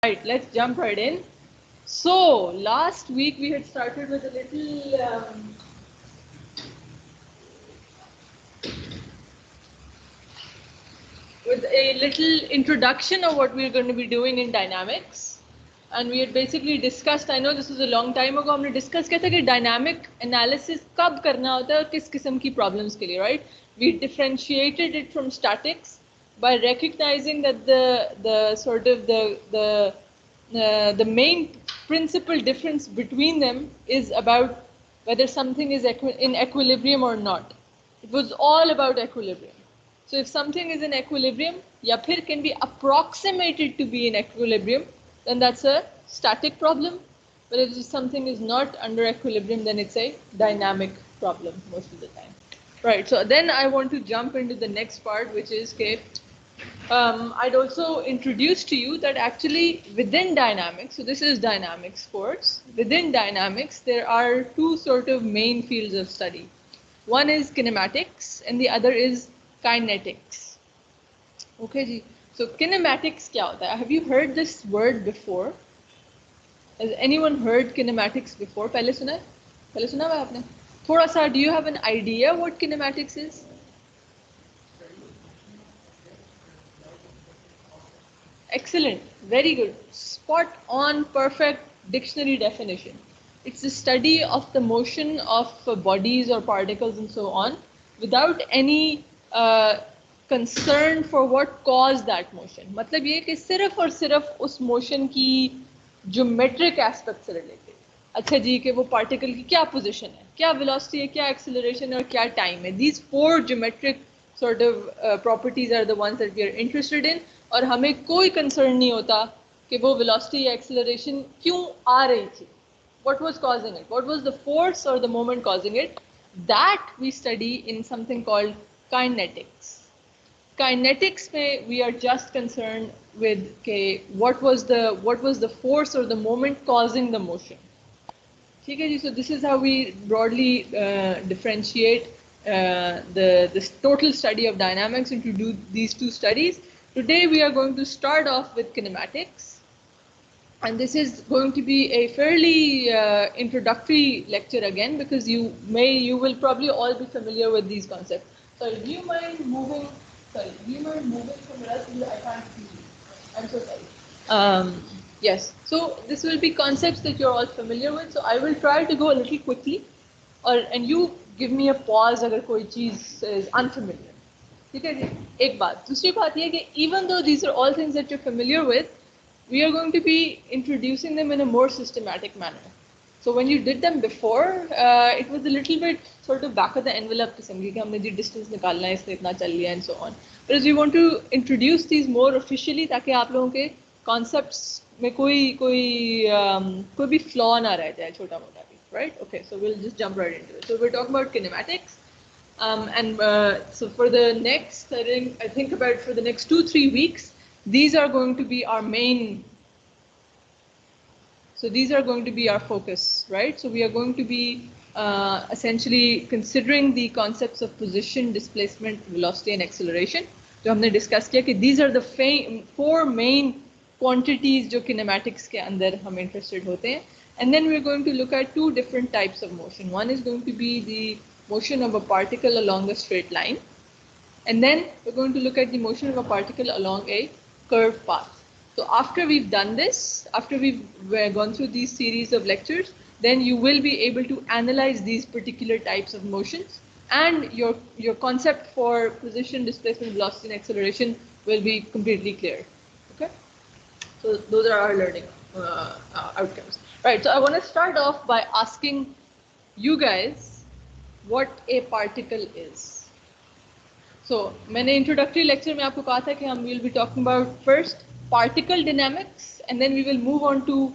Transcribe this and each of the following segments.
Right, let's jump right in. So last week we had started with a little introduction of what we're going to be doing in dynamics, and we had basically discussed. I know this was a long time ago. हमने discuss किया था कि dynamic analysis कब करना होता है और किस किस्म की problems के लिए, right? We differentiated it from statics by recognizing that the main principal difference between them is about whether something is in equilibrium or not. It was all about equilibrium. So if something is in equilibrium, या फिर can be approximated to be in equilibrium, then that's a static problem. But if something is not under equilibrium, then it's a dynamic problem most of the time. Right, so then I want to jump into the next part, which is okay, I'd also introduce to you that actually within dynamics, so this is dynamics course, within dynamics there are two sort of main fields of study. One is kinematics and the other is kinetics. Okay, ji. So kinematics kya hota hai? Have you heard this word before? Has anyone heard kinematics before? पहले सुना है? पहले सुना है आपने? थोड़ा सा, do you have an idea what kinematics is? Excellent, very good, spot on, perfect dictionary definition. It's the study of the motion of bodies or particles and so on without any concern for what caused that motion. मतलब ये कि सिर्फ और सिर्फ उस motion की geometric aspect से related. अच्छा जी कि वो particle की क्या position है, क्या velocity है, क्या acceleration है और क्या time है. These four geometric sort of properties are the ones that we are interested in. और हमें कोई concern नहीं होता कि वो velocity या acceleration क्यों आ रही थी. What was causing it? What was the force or the moment causing it? That we study in something called kinetics. Kinetics में we are just concerned with okay, what was the force or the moment causing the motion. ठीक है जी, so this is how we broadly differentiate the total study of dynamics into these two studies. Today we are going to start off with kinematics, and this is going to be a fairly introductory lecture again because you will probably all be familiar with these concepts. Sorry, do you mind moving? Sorry, do you mind moving somewhere else? I can't see you. I'm so sorry. Yes, so this will be concepts that you're all familiar with. So I will try to go a little quickly, and you give me a pause अगर कोई चीज़ is unfamiliar. ठीक है जी. एक बात, दूसरी बात ये कि even though these are all things that you're familiar with, we are going to be introducing them in a more systematic manner. So when you did them before, it was a little bit sort of back of the envelope किस्म की कि हमने जी distance निकालना है इसलिए इतना चल लिया and so on. But as we want to introduce these more officially ताकि आप लोगों के concepts में कोई भी flaw ना रह जाए छोटा मोटा भी, right? Okay, so we'll just jump right into it. So we're talking about kinematics. So for the next, I think about for the next 2-3 weeks, these are going to be our main. So these are going to be our focus, right? So we are going to be essentially considering the concepts of position, displacement, velocity, and acceleration. So हमने discuss किया कि these are the four main quantities जो kinematics के अंदर हम interested होते हैं. And then we're going to look at two different types of motion. One is going to be the motion of a particle along a straight line. And then we're going to look at the motion of a particle along a curved path. So after we've done this, after we've gone through these series of lectures, then you will be able to analyze these particular types of motions, and your concept for position, displacement, velocity, and acceleration will be completely clear. Okay? So those are our learning outcomes. Right, so I want to start off by asking you guys what a particle is. So मैंने introductory lecture में आपको कहा था कि हम will be talking about first particle dynamics and then we will move on to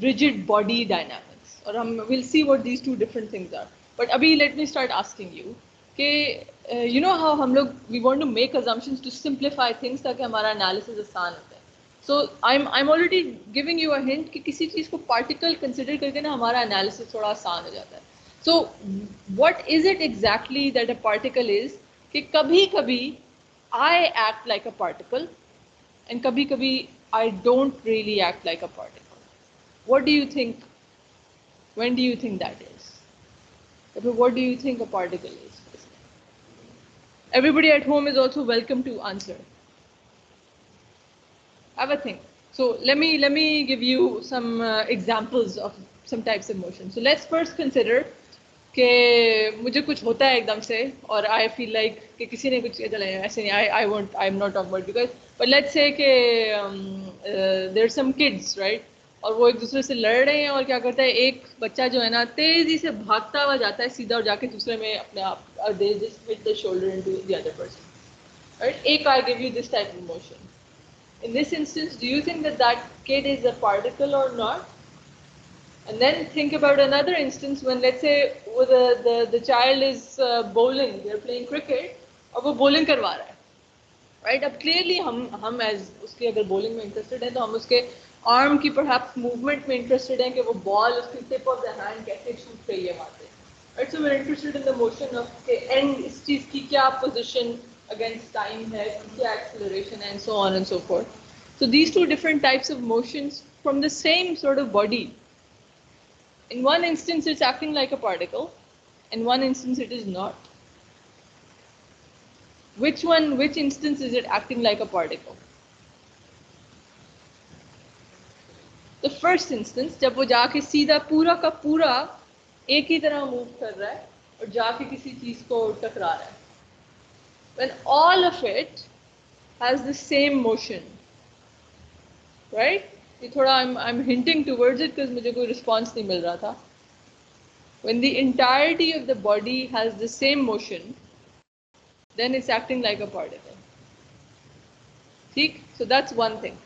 rigid body dynamics और हम will see what these two different things are. But अभी let me start asking you कि you know how हम लोग we want to make assumptions to simplify things ताकि हमारा analysis आसान होता है. So I'm already giving you a hint कि किसी चीज़ को particle consider करके ना हमारा analysis थोड़ा आसान हो जाता है. So what is it exactly that a particle is? कि कभी कभी I act like a particle and कभी कभी I don't really act like a particle. What do you think? When do you think that is? What do you think a particle is? Everybody at home is also welcome to answer. Have a think. So let me give you some examples of some types of motion. So let's first consider कि मुझे कुछ होता है एकदम से और I feel like कि किसी ने कुछ चले ऐसे नहीं I'm not talking about because but let's say कि there are some kids right और वो एक दूसरे से लड़ रहे हैं और क्या करता है एक बच्चा जो है ना तेजी से भागता हुआ जाता है सीधा और जाके दूसरे में अपने आप they just hit the shoulder into the other person right एक I give you this type of motion. In this instance, do you think that that kid is a particle or not? And then think about another instance when, let's say, the child is bowling, they're playing cricket, और वो bowling करवा रहा है, right? अब clearly हम as उसके अगर bowling में interested हैं तो हम उसके arm की perhaps movement में interested हैं कि वो ball उसकी tip of the hand कैसे shoot रही है वहाँ से, right? So we're interested in the motion of के end इस चीज़ की क्या position against time है, क्या acceleration and so on and so forth. So these two different types of motions from the same sort of body. In one instance, it's acting like a particle. In one instance, it is not. Which instance is it acting like a particle? The first instance, जब वो जाके सीधा पूरा का पूरा एक ही तरह move कर रहा है और जाके किसी चीज को टकरा रहा है. When all of it has the same motion, right? ये थोड़ा I'm hinting towards it because मुझे कोई response नहीं मिल रहा था. When the entirety of the body has the same motion, then it's acting like a particle. See? So that's one thing.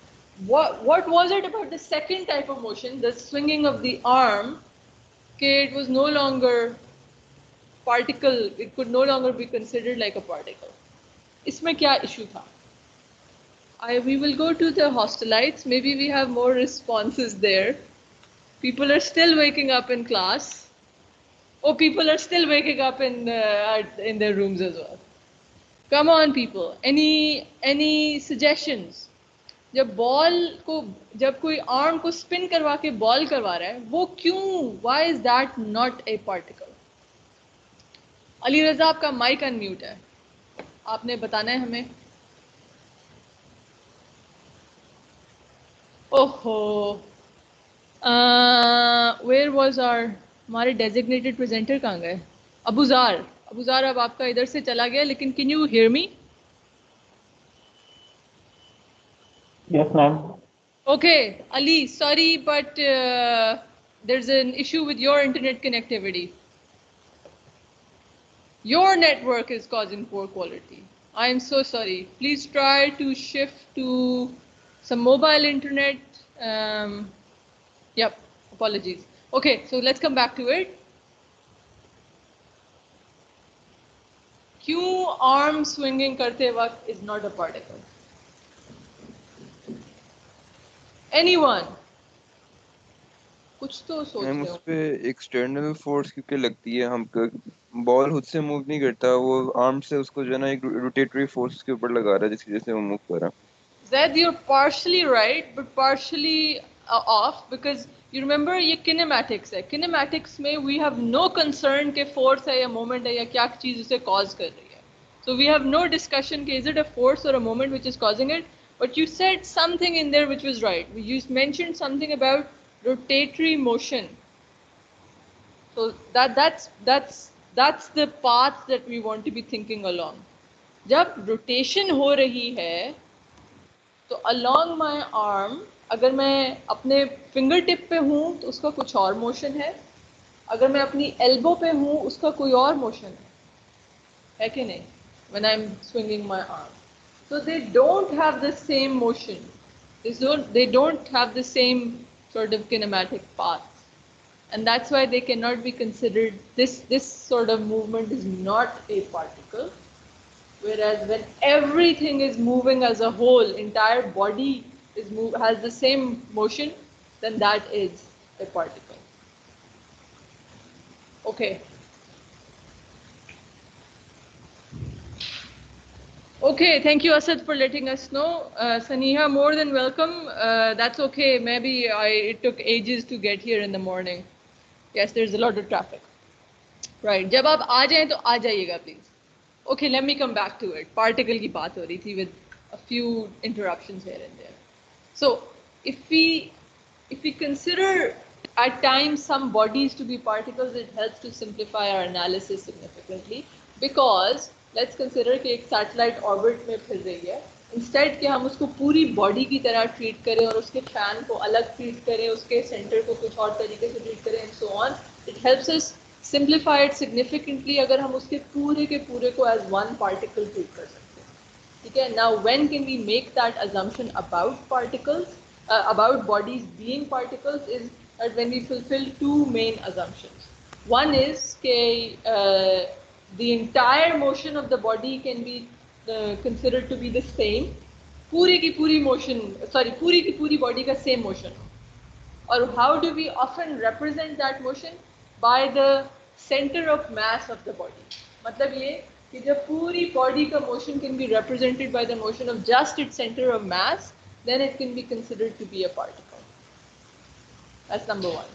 What was it about the second type of motion, the swinging of the arm, okay, it was no longer particle, it could no longer be considered like a particle. इसमें क्या issue था? We will go to the hostelites. Maybe we have more responses there. People are still waking up in class. Oh, people are still waking up in their rooms as well. Come on, people. Any suggestions? जब कोई arm को spin करवा के ball करवा रहा है, वो क्यों? Why is that not a particle? Ali Raza आपका mic unmute है. आपने बताना है हमें. ओहो. Where was हमारे designated presenter कहाँ गए? अबूज़ार अब आपका इधर से चला गया लेकिन can you hear me? Yes, ma'am. Okay, Ali, sorry, but there's an issue with your internet connectivity. Your network is causing poor quality. I am so sorry. Please try to shift to some mobile internet. Yep, apologies. Okay, so let's come back to it. क्यों arm swinging करते वक्त is not a particle? Anyone? कुछ तो सोच ma'am रहे उस हो. पे एक्सटर्नल फोर्स क्योंकि लगती है, हम बॉल खुद से मूव नहीं करता, वो आर्म से उसको जो है ना एक रोटेटरी फोर्स के ऊपर लगा रहा है जिसकी वजह से वो मूव कर रहा है. Zed, you're partially right, but partially off because you remember ये kinematics है. Kinematics में we have no concern के force है या moment है या क्या चीज़ उसे cause कर रही है. So we have no discussion कि is it a force or a moment which is causing it. But you said something in there which was right. You mentioned something about rotatory motion. So that's the path that we want to be thinking along. जब rotation हो रही है तो along my arm अगर मैं अपने finger tip पे हूँ तो उसका कुछ और मोशन है, अगर मैं अपनी एल्बो पे हूँ उसका कोई और मोशन है कि नहीं? When I'm swinging my arm, so they don't have the same motion. They don't have the same sort of kinematic path, and that's why they cannot be considered. This sort of movement is not a particle. Whereas when everything is moving as a whole, entire body has the same motion, then that is a particle. Okay. Okay, thank you, Asad, for letting us know. Saniha, more than welcome. That's okay. Maybe it took ages to get here in the morning. Yes, there's a lot of traffic. Right. जब आप आ जाएं तो आ जाइएगा please. Okay, let me come back to it. Particle की बात हो रही थी with a few interruptions here and there. So if we consider at times some bodies to be particles, it helps to simplify our analysis significantly because let's consider कि एक satellite orbit में फिर रही है. Instead कि हम उसको पूरी body की तरह treat करें और उसके fan को अलग treat करें, उसके center को कुछ और तरीके से treat करें and so on, it helps us simplify it significantly अगर हम उसके पूरे के पूरे को as one particle treat कर सकते हैं. ठीक है. Now when can we make that assumption about particles, about bodies being particles, is that when we fulfill two main assumptions. One is that the entire motion of the body can be considered to be the same. पूरी की पूरी motion, sorry, पूरी की पूरी body का same motion. Or how do we often represent that motion? By the center of mass of the body. मतलब ये कि जब पूरी body का motion can be represented by the motion of just its center of mass, then it can be considered to be a particle. That's number one.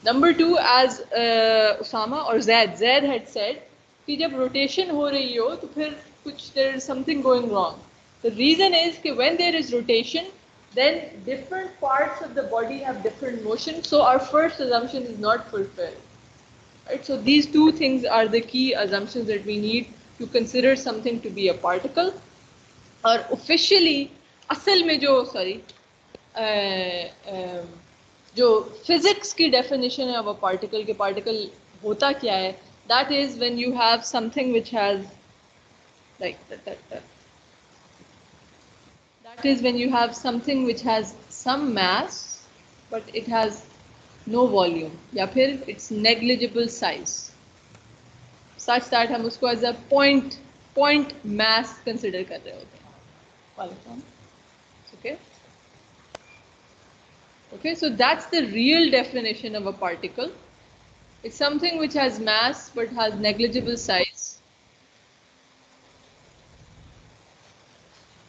Number two, as Usama or Zaid had said, कि जब rotation हो रही हो तो फिर कुछ there is something going wrong. The reason is कि when there is rotation, then different parts of the body have different motion, so our first assumption is not fulfilled. Right? So these two things are the key assumptions that we need to consider something to be a particle. और officially असल में जो जो physics की definition है of a particle कि particle होता क्या है, that is when you have something which has like that is when you have something which has some mass but it has no volume या फिर it's negligible size such that हम उसको as a point mass consider कर रहे होते हैं. Okay. Okay, so that's the real definition of a particle. It's something which has mass but has negligible size.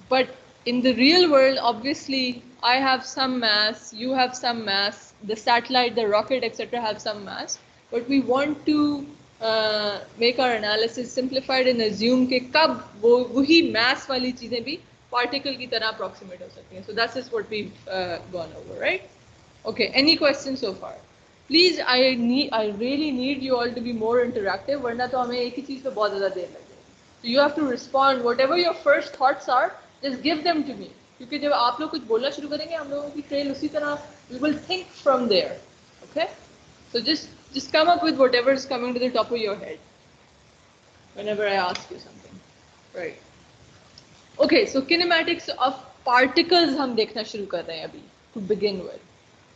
But in the real world, obviously, I have some mass, you have some mass, the satellite, the rocket, etc. have some mass. But we want to make our analysis simplified and assume कि कब वही mass वाली चीजें भी particle की तरह approximate हो सकती हैं. So that's just what we've gone over, right? Okay, any questions so far? Please, I really need you all to be more interactive, वरना तो हमें एक ही चीज पे बहुत ज़्यादा देर लग जाएगी. So you have to respond. Whatever your first thoughts are, just give them to me. क्योंकि जब आप लोग कुछ बोलना शुरू करेंगे, हम लोगों की trail उसी तरह, we will think from there. Okay? So just come up with whatever is coming to the top of your head. Whenever I ask you something, right? Okay, so kinematics of particles हम देखना शुरू कर रहे हैं अभी to begin with.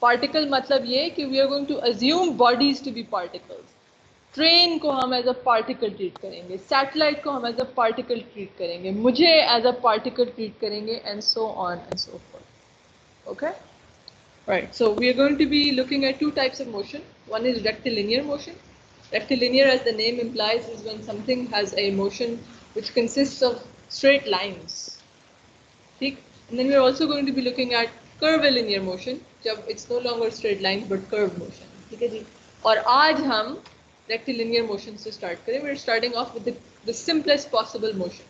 Particle मतलब ये कि we are going to assume bodies to be particles. Train को हम as a particle treat करेंगे, satellite को हम as a particle treat करेंगे, मुझे as a particle treat करेंगे, and so on and so forth. Okay? Right. So we are going to be looking at two types of motion. One is rectilinear motion. Rectilinear, as the name implies, is when something has a motion which consists of straight lines. And then we're also going to be looking at curvilinear motion, जब it's no longer straight lines but curved motion. ठीक है जी. और आज हम rectilinear motion से start करें. We're starting off with the simplest possible motion.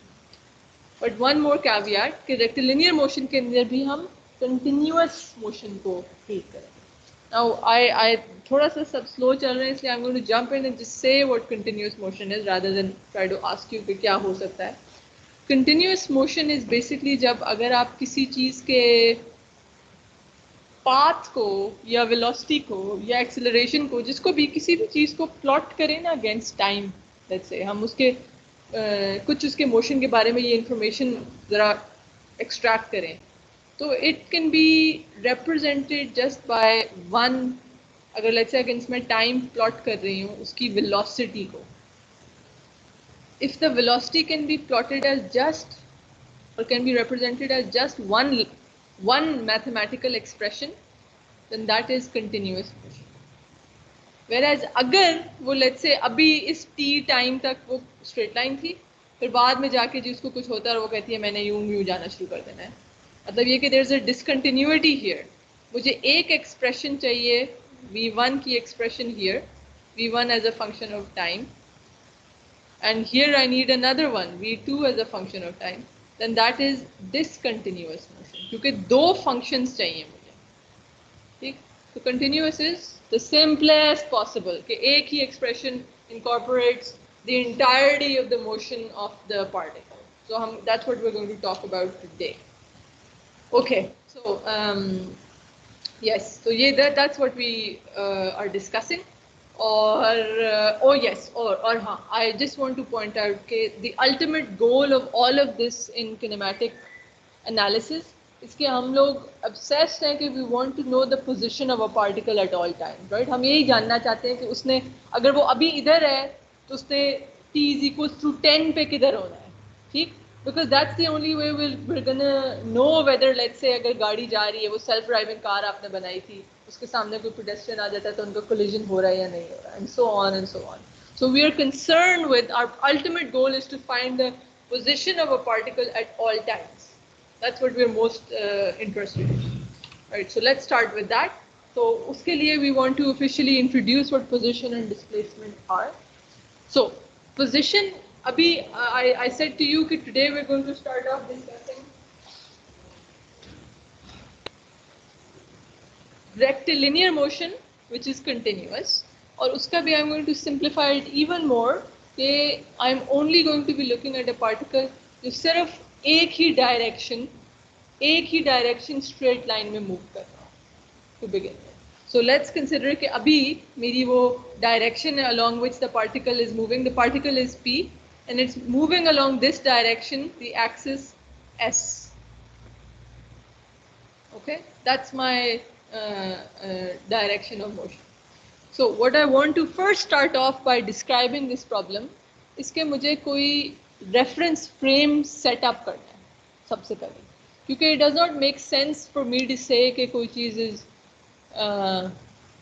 But one more caveat कि rectilinear motion के अंदर भी हम continuous motion को treat करेंगे. Now I थोड़ा सा सब slow चल रहे हैं, इसलिए I'm going to jump in and just say what continuous motion is rather than try to ask you कि क्या हो सकता है. Continuous motion is basically जब अगर आप किसी चीज़ के path को या velocity को या acceleration को, जिसको भी किसी भी चीज़ को plot करें ना against time, let's say हम उसके कुछ उसके motion के बारे में ये information ज़रा extract करें, तो it can be represented just by one, अगर let's say अगर इसमें time plot कर रही हूँ उसकी velocity को, if the velocity can be plotted as just or can be represented as just one mathematical expression, then that is continuous motion. Whereas अगर वो let's say अभी इस t time तक वो straight line थी फिर बाद में जाके जी उसको कुछ होता है और वो कहती है मैंने यूं जाना शुरू कर देना है। मतलब ये कि there is a discontinuity here. मुझे एक एक्सप्रेशन चाहिए v1 की expression here, v1 as a function of time, and here I need another one, v2 as a function of time, then that is discontinuous motion, क्योंकि दो functions चाहिए मुझे, ठीक। तो continuous is the simplest possible कि एक ही expression incorporates the entirety of the motion of the particle. So that's what we're going to talk about today. Okay, so yes, so yeah, that's what we are discussing. और oh yes, और हाँ, I just want to point out कि the ultimate goal of all of this in kinematic analysis is कि हम लोग obsessed हैं कि we want to know the position of a particle at all times, right? हम यही जानना चाहते हैं कि उसने अगर वो अभी इधर है तो उसने t is equals to 10 पे किधर होना है, ठीक? Because that's the only way we're gonna know whether, let's say, अगर गाड़ी जा रही है, वो self driving car आपने बनाई थी, उसके सामने कोई pedestrian आ जाता है तो उनको collision हो रहा है या नहीं हो रहा है, and so on and so on. So we are concerned with, our ultimate goal is to find the position of a particle at all times. That's what we're most interested in. Right, so let's start with that. So उसके लिए we want to officially introduce what position and displacement are. So position, abhi I said to you that today we're going to start off discussing rectilinear motion, which is continuous, और उसका भी I'm going to simplify it even more कि I'm only going to be looking at a particle जो सिर्फ एक ही direction straight line में move कर रहा है to begin with. So let's consider कि अभी मेरी वो direction along which the particle is moving, the particle is P and it's moving along this direction, the axis S. Okay, that's my direction of motion. So what I want to first start off by describing this problem, इसके मुझे कोई reference frame set up करना है सबसे पहले, क्योंकि it does not make sense for me to say कि कोई चीज़ is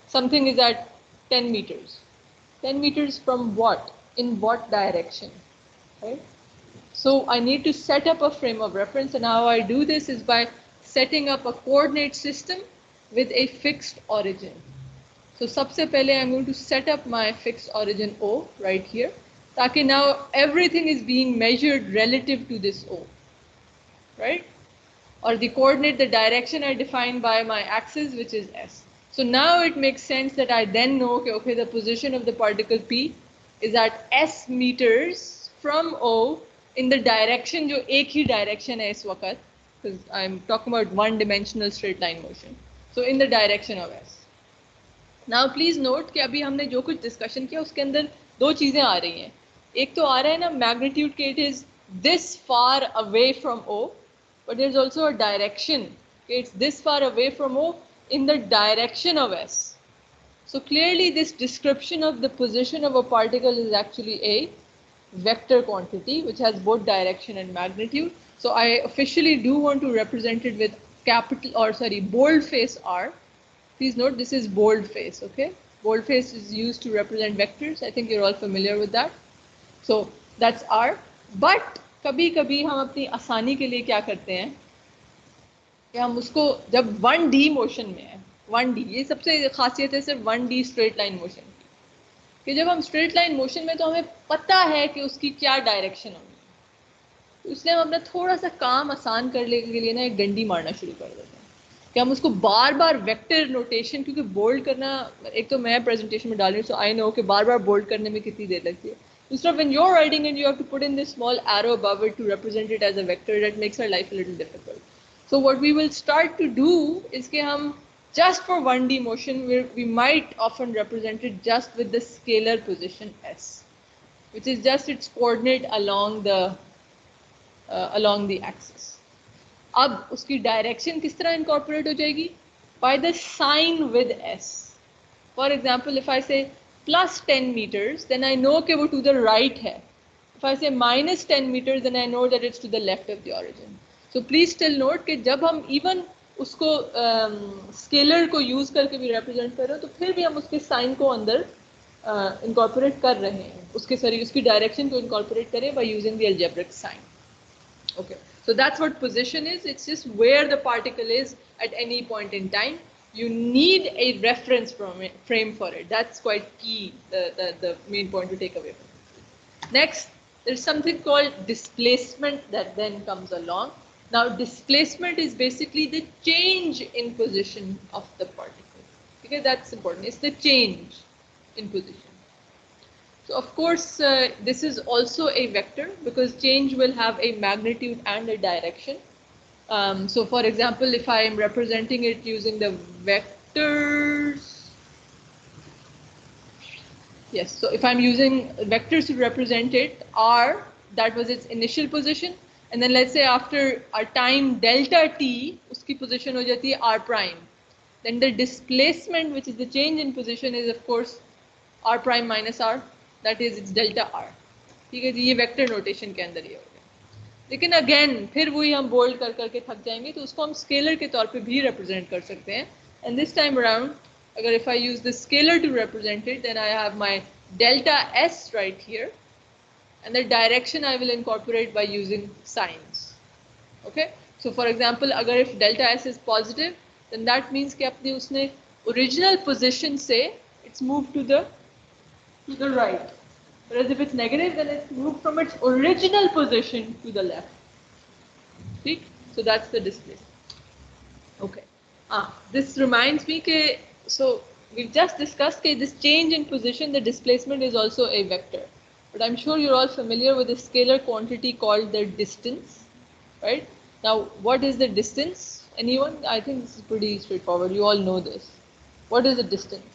something is at 10 meters. 10 meters from what? In what direction? Right? So I need to set up a frame of reference, and how I do this is by setting up a coordinate system with a fixed origin. So सबसे पहले I'm going to set up my fixed origin O right here, ताकि now everything is being measured relative to this O, right? Or the coordinate, the direction I define by my axis, which is S. So now it makes sense that I then know, okay, the position of the particle P is at S meters from O in the direction, जो एक ही direction है इस वक्त, because I'm talking about one-dimensional straight line motion. So in the direction of S. Now please note कि अभी हमने जो कुछ discussion किया उसके अंदर दो चीजें आ रही हैं. एक तो आ रहा है ना magnitude के it is this far away from O, but there's also a direction. Okay, it's this far away from O in the direction of S. So clearly this description of the position of a particle is actually a vector quantity which has both direction and magnitude. So I officially do want to represent it with boldface R. Please note this is boldface, okay? Boldface is used to represent vectors. I think you're all familiar with that. So that's R. But कभी-कभी हम अपनी आसानी के लिए क्या करते हैं कि हम उसको जब 1D मोशन में है, 1D, ये सबसे खासियत है सिर्फ 1D स्ट्रेट लाइन मोशन की, कि जब हम स्ट्रेट लाइन मोशन में तो हमें पता है कि उसकी क्या डायरेक्शन होगी, तो इसलिए हम अपना थोड़ा सा काम आसान करने के लिए ना एक डंडी मारना शुरू कर देते हैं कि हम उसको बार बार वेक्टर नोटेशन, क्योंकि बोल्ड करना, एक तो मैं प्रेजेंटेशन में डाल रही हूँ, सो आई नो कि बार बार बोल्ड करने में कितनी देर लगती है. Instead of when you're writing it, you have to put in this small arrow above it to represent it as a vector. That makes our life a little difficult. So what we will start to do is कि हम just for 1D motion, we might often represent it just with the scalar position S, which is just its coordinate along the axis. अब उसकी direction किस तरह incorporate हो जाएगी? By the sign with S. For example, if I say plus 10 meters, then I know कि वो to the right है. If I say minus 10 meters, then I know that it's to the left of the origin. So please still note कि जब हम even उसको scalar को use करके भी represent कर रहे हो, तो फिर भी हम उसके sign को अंदर incorporate कर रहे हैं, उसकी direction को incorporate करें by using the algebraic sign. Okay, so that's what position is. It's just where the particle is at any point in time. You need a reference frame for it. That's quite key, the main point to take away from it. Next, there's something called displacement that then comes along. Now, displacement is basically the change in position of the particle. Okay, that's important. It's the change in position. So of course, this is also a vector because change will have a magnitude and a direction. So for example, if I am representing it using the vectors, yes, so if I'm using vectors to represent it, R, that was its initial position, and then let's say after a time delta t, uski position ho jati hai R prime. Then the displacement, which is the change in position, is of course R prime minus R. That is it's delta R. ठीक है जी, ये vector notation के अंदर ये हो गया. लेकिन again फिर वही हम बोल्ड कर करके थक जाएंगे, तो उसको हम स्केलर के तौर पे भी रिप्रेजेंट कर सकते हैं. एंड दिस टाइम अराउंड अगर if I use the scalar to represent it, then I have my delta S right here and the direction I will incorporate by using science. Okay, so for example अगर if delta S is positive, then that means कि अपनी उसने original position से it's move to the right, whereas if it's negative, then it's moved from its original position to the left. See? So that's the displacement. Okay. This reminds me that, so we've just discussed that this change in position, the displacement is also a vector. But I'm sure you're all familiar with a scalar quantity called the distance, right? Now, what is the distance? Anyone? I think this is pretty straightforward. You all know this. What is the distance?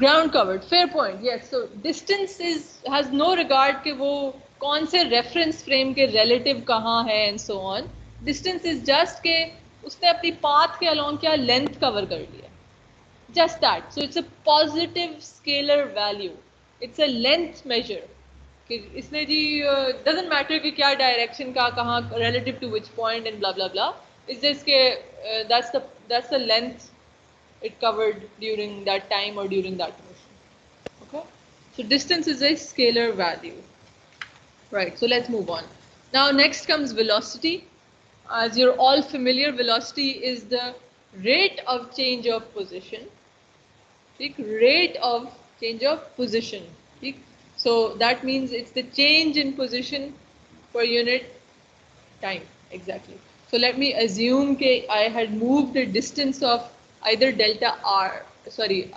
Ground covered, fair point. Yes, so distance has no regard कि वो कौन से reference frame के relative कहाँ है and so on. Distance is just कि उसने अपनी path के along क्या length cover कर लिया. Just that. So it's a positive scalar value. It's a length measure. कि इसने जी doesn't matter कि क्या direction का कहाँ relative to which point and blah blah blah. It's just कि that's the length it covered during that time or during that motion. Okay, so distance is a scalar value. Right, so let's move on. Now next comes velocity. As you're all familiar, velocity is the rate of change of position. Rate of change of position. So that means it's the change in position per unit time. Exactly. So let me assume that I had moved the distance of either delta R, sorry,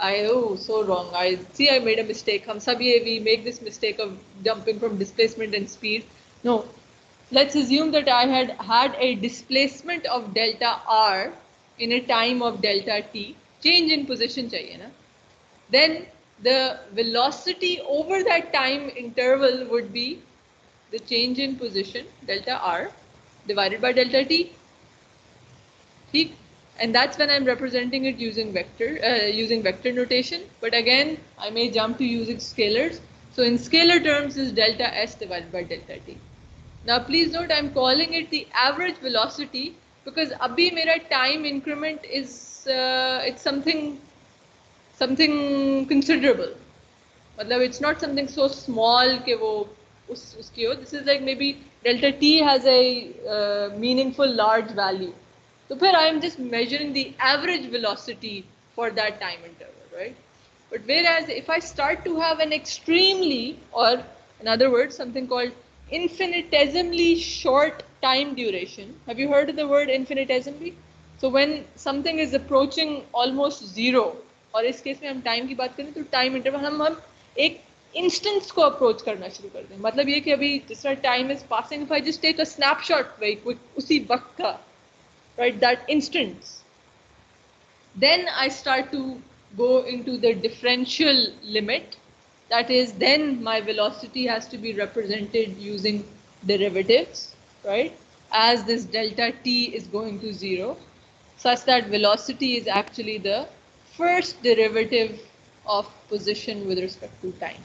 so wrong. I made a mistake. We make this mistake of jumping from displacement and speed. No, let's assume that I had a displacement of delta R in a time of delta t, change in position chahiye na? Then the velocity over that time interval would be the change in position, delta R, divided by delta t. And that's when I'm representing it using vector notation. But again, I may jump to using scalars. So in scalar terms, is delta s divided by delta t. Now please note, I'm calling it the average velocity because abhi mera time increment is it's something considerable. Matlab it's not something so small ke wo uski ho. This is like maybe delta t has a meaningful large value. So here I am just measuring the average velocity for that time interval, right? But whereas if I start to have an extremely, or in other words, something called infinitesimally short time duration. Have you heard of the word infinitesimally? So when something is approaching almost zero, और इस case में हम time की बात करें तो time interval हम एक इंस्टेंस को अप्रोच करना शुरू कर दें. मतलब ये कि अभी जिस तरह time is passing, if I just take a snapshot very quick उसी वक्त का, right, that instance, then I start to go into the differential limit. That is, then my velocity has to be represented using derivatives, right, as this delta t is going to 0, such that velocity is actually the first derivative of position with respect to time.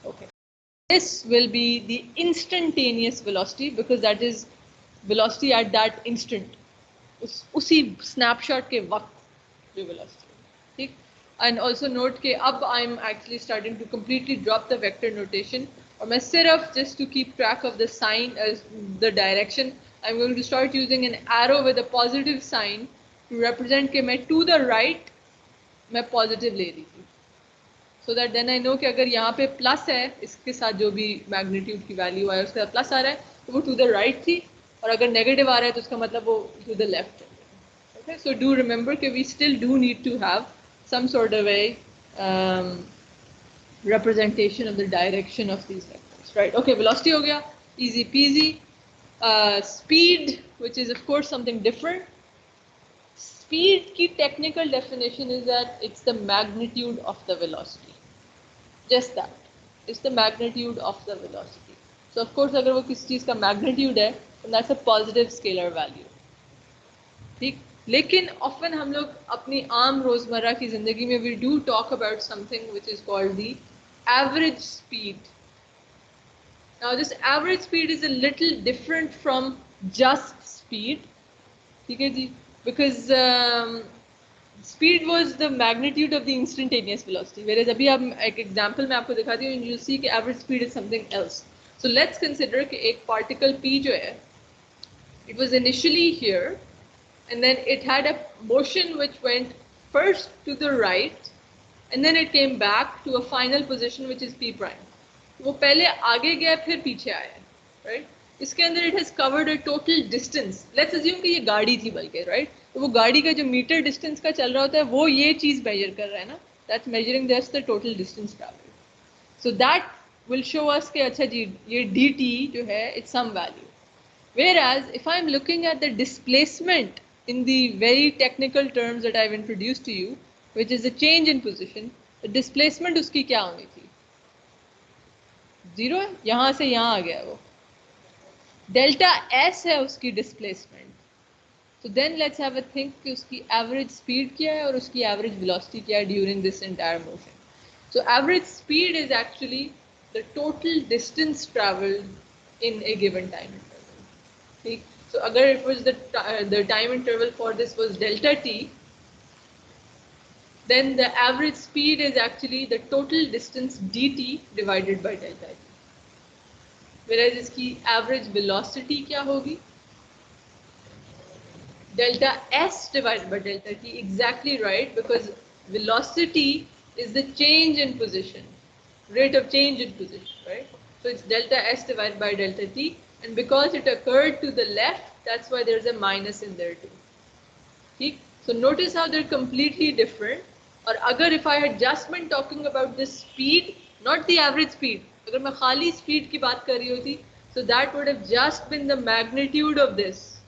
Okay, this will be the instantaneous velocity because that is velocity at that instant, उसी snapshot के वक्त जो velocity, ठीक. And also note कि अब I'm actually starting to completely drop the vector notation, और मैं सिर्फ just to keep track of the sign as the direction, I'm going to start using an arrow with a positive sign to represent कि मैं to the right मैं positive ले रही थी, so that then I know कि अगर यहाँ पे plus है, इसके साथ जो भी magnitude की value है उसके साथ plus आ रहा है, तो वो to the right थी, और अगर negative आ रहा है तो उसका मतलब वो to the left है. Okay, so do remember कि we still do need to have some sort of a representation of the direction of these vectors, right? Okay, velocity हो गया, easy peasy. Speed, which is of course something different. Speed की technical definition is that it's the magnitude of the velocity. Just that. It's the magnitude of the velocity. So of course अगर वो किसी चीज़ का magnitude है, then that's a positive scalar value. ठीक. लेकिन often हम लोग अपनी आम रोजमर्रा की जिंदगी में we do talk about something which is called the average speed. Now this average speed is a little different from just speed, ठीक है जी? Because speed was the magnitude of the instantaneous velocity, whereas अभी अब एक example मैं आपको दिखाती हूँ, you see कि average speed is something else. So let's consider कि एक particle P जो है, it was initially here, and then it had a motion which went first to the right, and then it came back to a final position which is P prime. वो पहले आगे गया फिर पीछे आया, right? इसके अंदर it has covered a total distance. Let's assume कि ये गाड़ी थी बल्कि, right? तो वो गाड़ी का जो मीटर डिस्टेंस का चल रहा होता है वो ये चीज मेजर कर रहा है ना, that's measuring just the total distance traveled. So that will show us कि अच्छा जी ये dt जो है it's some value. Whereas if I'm looking at the displacement in the very technical terms that I've introduced to you, which is the change in position, the displacement उसकी क्या होनी थी? Zero है, यहाँ से यहाँ आ गया वो. डेल्टा S है उसकी displacement. So then let's have a think कि उसकी average speed क्या है और उसकी average velocity क्या है during this entire motion. So average speed is actually the total distance traveled in a given time interval. ठीक. So अगर it was the time interval for this was delta t, then the average speed is actually the total distance dt divided by delta t. Whereas इसकी average velocity क्या होगी? Delta S divided by delta t. Exactly right, because velocity is the change in position, rate of change in position, right? So it's delta S divided by delta t, and because it occurred to the left, that's why there's a minus in there too. Okay? So notice how they're completely different. Or agar if I had just been talking about the speed, not the average speed, agar मैं खाली speed की बात कर रही होती, so that would have just been the magnitude of this.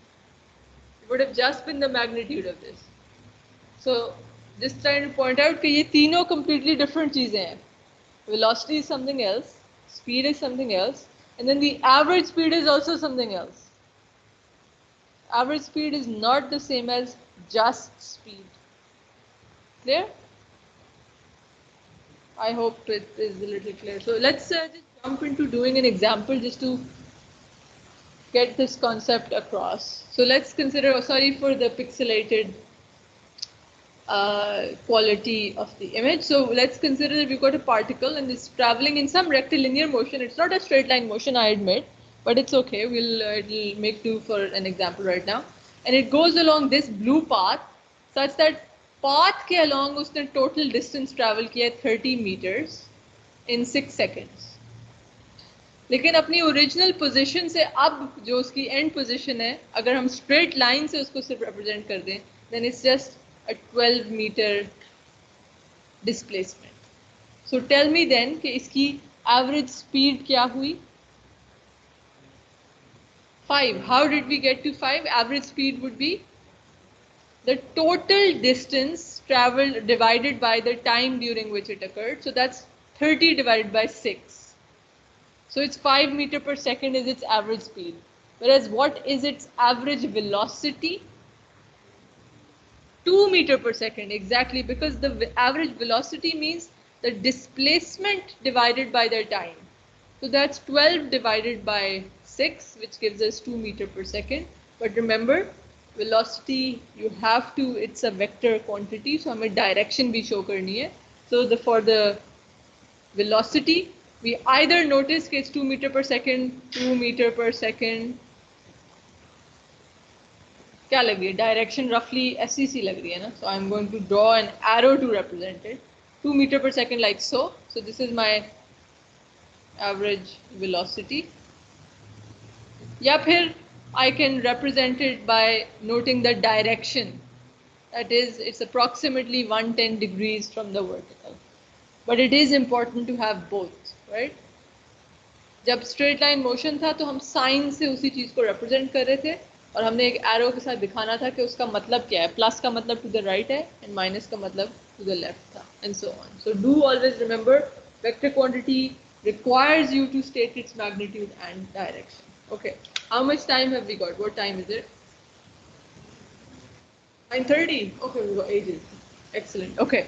It would have just been the magnitude of this. So just trying to point out कि ये तीनों completely different चीजें हैं. Velocity is something else, speed is something else, and then the average speed is also something else. Average speed is not the same as just speed. Clear? I hope it is a little clear. So let's just jump into doing an example just to get this concept across. So let's consider, sorry for the pixelated quality of the image. So let's consider that we've got a particle and it's traveling in some rectilinear motion. It's not a straight line motion, I admit, but it's okay. It'll make do for an example right now. And it goes along this blue path such that path के along उसने total distance travel किया 30 meters in 6 seconds. लेकिन अपनी original position से अब जो उसकी and position है, अगर हम स्ट्रेट लाइन से उसको सिर्फ रिप्रेजेंट कर दें, then it's just a 12 metre displacement. So tell me then कि इसकी एवरेज स्पीड क्या हुई? 5. How did we get to 5? Average speed would be the total distance traveled divided by the time during which it occurred. So that's 30 divided by 6. So it's 5 meters per second is its average speed. Whereas what is its average velocity? 2 meters per second, exactly, because the average velocity means the displacement divided by the time. So that's 12 divided by 6, which gives us 2 meter per second. But remember, velocity, you have to, it's a vector quantity, so हमें direction भी show करनी है. So for the velocity, we either notice कि it's 2 meter per second, 2 meter per second. क्या लग रही है? Direction roughly ऐसी सी लग रही है ना? So I'm going to draw an arrow to represent it. 2 meter per second like so. So this is my average velocity. या फिर I can represent it by noting the direction. That is, it's approximately 110 degrees from the vertical. But it is important to have both, right? जब straight line motion था तो हम sin से उसी चीज को represent कर रहे थे और हमने एक arrow के साथ दिखाना था कि उसका मतलब क्या है. Plus का मतलब to the right है and minus का मतलब to the left था, and so on. So do always remember, vector quantity requires you to state its magnitude and direction. Okay, how much time have we got? What time is it? 9:30. Okay, we've got ages. Excellent. Okay.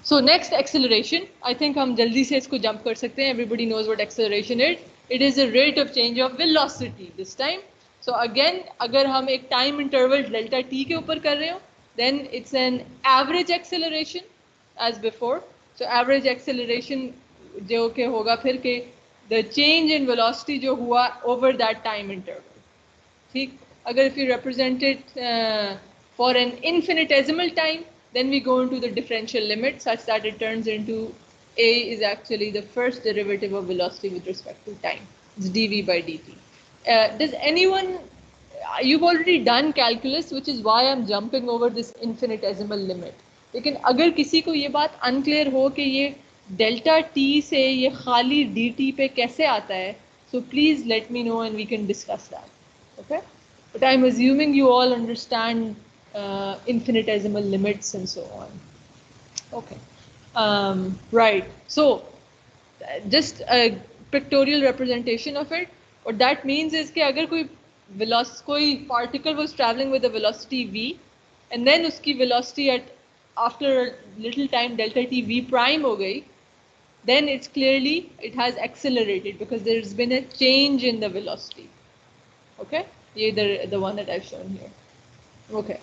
So next, acceleration. I think हम जल्दी से इसको jump कर सकते हैं. Everybody knows what acceleration is. It is a rate of change of velocity this time. So again, अगर हम एक time interval delta t के ऊपर कर रहे हो, then it's an average acceleration as before. So average acceleration जो के होगा फिर के the change in velocity जो हुआ over that time interval. ठीक? अगर if you represent it for an infinitesimal time, then we go into the differential limit such that it turns into a is actually the first derivative of velocity with respect to time. It's dv by dt. Does anyone, you've already done calculus, which is why I'm jumping over this infinitesimal limit. लेकिन अगर किसी को ये बात unclear हो कि ये delta t से ये खाली dt पे कैसे आता है, so please let me know and we can discuss that. Okay? But I'm assuming you all understand infinitesimal limits and so on. Okay. Right. So just a pictorial representation of it. What that means is कि अगर कोई particle was traveling with a velocity v, and then उसकी velocity at after a little time delta t v prime हो गई, then it's clearly it has accelerated because there's been a change in the velocity. Okay, the one that I've shown here. Okay.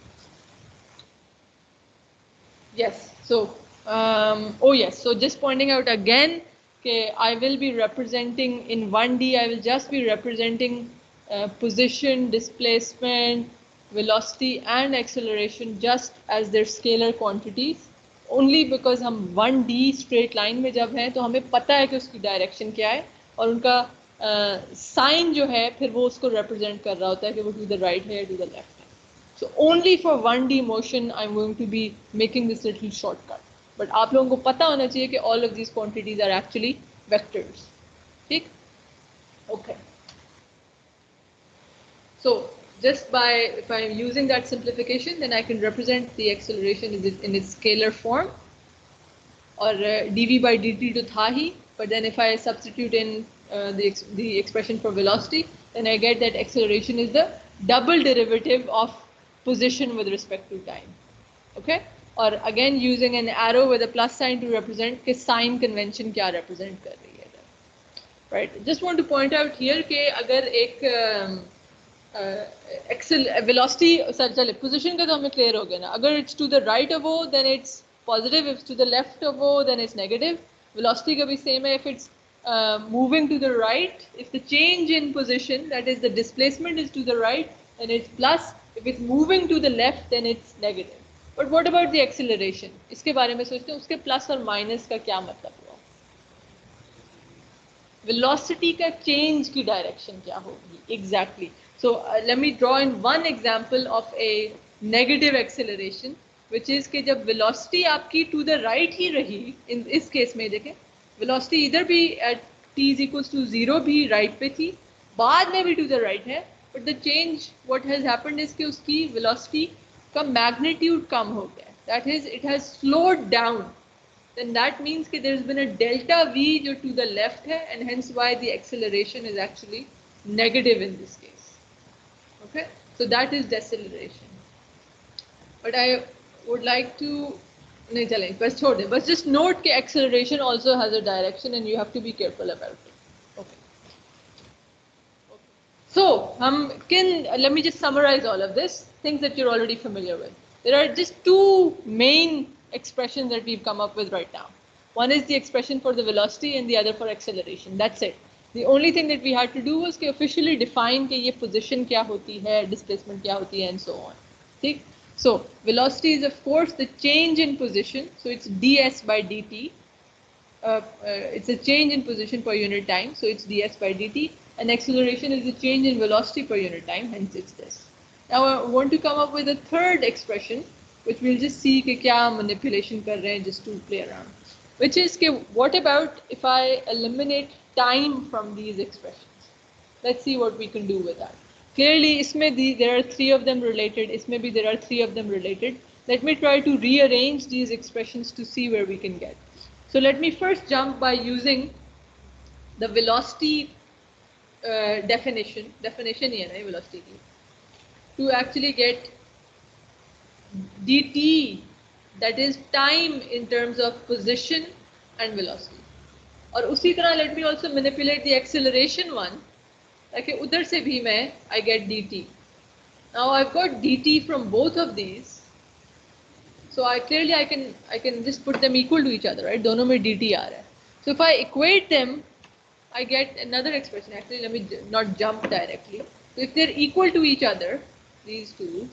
Yes. So oh yes. So just pointing out again, okay, I will be representing in 1D. I will just be representing position, displacement, velocity, and acceleration just as their scalar quantities. Only because हम 1D straight line में जब हैं तो हमें पता है कि उसकी direction क्या है और उनका sign जो है फिर वो उसको represent कर रहा होता है कि वो to the right है या to the left है. So only for 1D motion I'm going to be making this little shortcut. But आप लोगों को पता होना चाहिए कि all of these quantities are actually vectors. ठीक? Okay. So just by, if I'm using that simplification, then I can represent the acceleration in its scalar form, or dv by dt to tha hi, but then if I substitute in the expression for velocity, then I get that acceleration is the double derivative of position with respect to time. Okay? Or again using an arrow with a plus sign to represent कि sign convention क्या represent कर रही है. Right? Just want to point out here कि अगर एक velocity चले position का तो हमें clear हो गया ना. अगर it's to the right of O, then it's positive. If it's to the left of O, then it's negative. Velocity का भी same है. If it's moving to the right, if the change in position, that is the displacement, is to the right, then it's plus. If it's moving to the left, then it's negative. But what about the acceleration? इसके बारे में सोचते हैं उसके plus और minus का क्या मतलब हुआ? Velocity का change की direction क्या होगी? Exactly. So let me draw in one example of a negative acceleration, which is कि जब velocity आपकी to the right ही रही, in इस case में देखें, velocity इधर भी at t is equals to 0 भी right पे थी, बाद में भी to the right है, but the change what has happened is कि उसकी velocity का magnitude कम हो गया. That is, it has slowed down. Then that means कि there's been a delta v जो to the left है, and hence why the acceleration is actually negative in this case. Okay, so that is deceleration. But I would like to नहीं चलें, बस छोड़ दें. बस just note कि acceleration also has a direction and you have to be careful about it. Okay. Okay. Let me just summarize all of this, things that you're already familiar with. There are just two main expressions that we've come up with right now. One is the expression for the velocity and the other for acceleration. That's it. The only thing that we had to do was to officially define कि ये position क्या होती है, displacement क्या होती है, and so on. ठीक? So velocity is of course the change in position. So it's ds by dt. It's a change in position per unit time, so it's ds by dt, and acceleration is the change in velocity per unit time, hence it's this. Now I want to come up with a third expression, which we'll just see कि क्या manipulation कर रहे हैं just to play around, which is कि what about if I eliminate time from these expressions? Let's see what we can do with that. Clearly इसमें there are three of them related, इसमें भी there are three of them related. Let me try to rearrange these expressions to see where we can get. So let me first jump by using the velocity definition ही है ना velocity की, to actually get dt, that is time in terms of position and velocity. और उसी तरह let me also manipulate the acceleration one, ताकि उधर से भी मैं I get dt. Now I've got dt from both of these. So I can just put them equal to each other, right? दोनों में dt आ रहा है. So if I equate them, I get another expression. Actually, let me not jump directly. So if they're equal to each other, these two,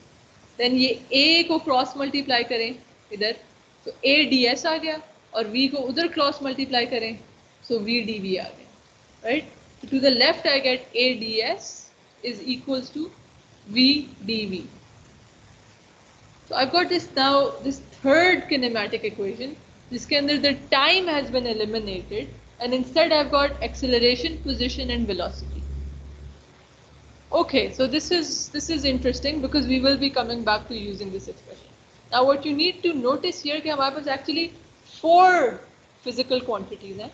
then ये a को cross multiply करें इधर, so a ds आ गया, और v को उधर cross multiply करें, so v dv आ गया, right? So to the left I get a ds is equals to v dv. So I've got this third kinematic equation, जिसके अंदर the time has been eliminated, and instead I've got acceleration, position, and velocity. Okay, so this is interesting because we will be coming back to using this expression. Now what you need to notice here कि हमारे पास actually 4 physical quantities हैं.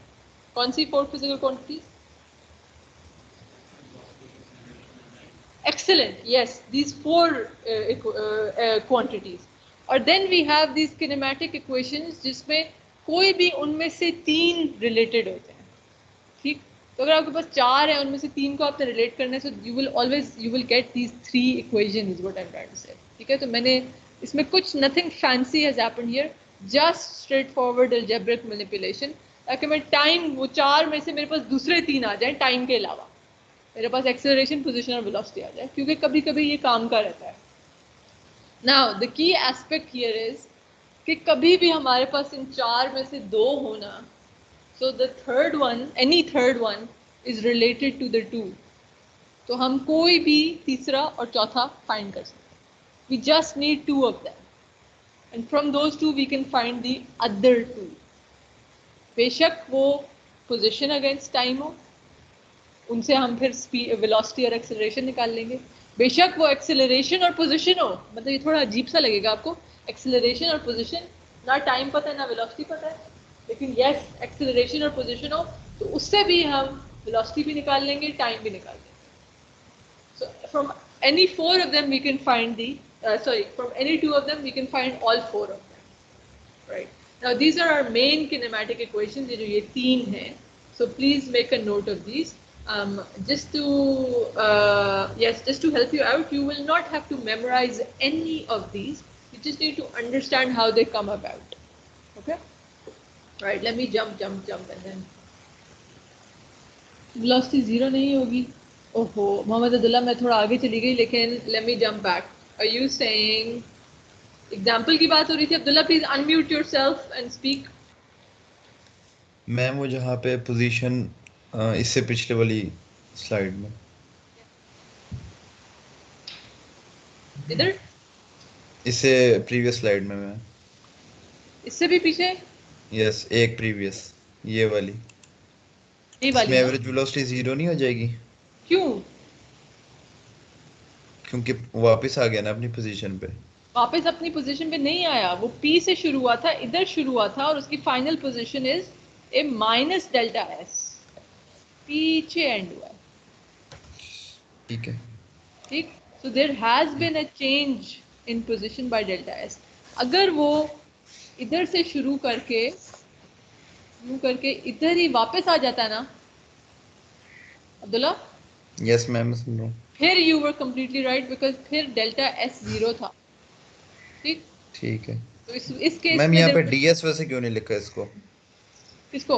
कौन सी 4 physical quantities? Excellent. Yes, these 4 quantities. और then we have these kinematic equations जिसमें कोई भी उनमें से 3 related होते हैं. ठीक? तो अगर आपके पास 4 है, उनमें से 3 को आपने relate करना है, so you will get these 3 equations is what I'm trying to say. ठीक है? तो मैंने इसमें कुछ nothing fancy has happened here, just straightforward algebraic manipulation, ताकि मैं time वो 4 में से मेरे पास दूसरे 3 आ जाएं time के अलावा. मेरे पास acceleration, position और velocity आ जाए, क्योंकि कभी-कभी ये काम का रहता है. Now the key aspect here is कि कभी भी हमारे पास इन 4 में से 2 होना, so the third one, any third one is related to the 2. तो हम कोई भी तीसरा और चौथा find कर सकते हैं. We just need 2 of them, and from those 2 we can find the other 2. बेशक वो position against time हो, उनसे हम फिर वेलोसिटी और एक्सेलरेशन निकाल लेंगे. बेशक वो एक्सेलरेशन और पोजीशन हो, मतलब ये थोड़ा अजीब सा लगेगा आपको, एक्सेलरेशन और पोजीशन, ना टाइम पता है ना वेलोसिटी पता है, लेकिन यस एक्सेलरेशन और पोजीशन हो तो उससे भी हम वेलोसिटी भी निकाल लेंगे, टाइम भी निकाल लेंगे. So from any 4 of them we can find from any 2 of them we can find all 4 of them, right? Now these are our main kinematic equations, ये जो ये 3 हैं, so please make a note of these. Just to help you out, you will not have to memorize any of these. You just need to understand how they come about. Okay? Right. Let me jump, and then velocity 0 नहीं होगी. ओहो, मोहम्मद अब्दुल्ला मैं थोड़ा आगे चली गई, लेकिन let me jump back. Are you saying example की बात हो रही थी? Abdullah, please unmute yourself and speak. Ma'am वो जहाँ पे पोजीशन इससे पिछले वाली स्लाइड में इधर, इससे प्रीवियस स्लाइड में मैम, इससे भी पीछे, यस एक प्रीवियस, ये वाली इसमें एवरेज वेलोसिटी 0 नहीं हो जाएगी? क्यों? क्योंकि वापस आ गया ना अपनी पोजीशन पे. वापस अपनी पोजीशन पे नहीं आया, वो P से शुरू हुआ था, इधर शुरू हुआ था, और उसकी final position is a minus delta s, पीछे एंड हुआ. ठीक है, ठीक. So there has been a change in position by delta s. अगर वो इधर से शुरू करके यूं करके इधर ही वापस आ जाता है ना अब्दुल्ला? यस मैम सुन रहा हूँ. फिर you were completely right because फिर डेल्टा एस 0 था। ठीक ठीक है तो इस केस मैम, में यहाँ पे डीएस वैसे क्यों नहीं लिखा इसको, किसको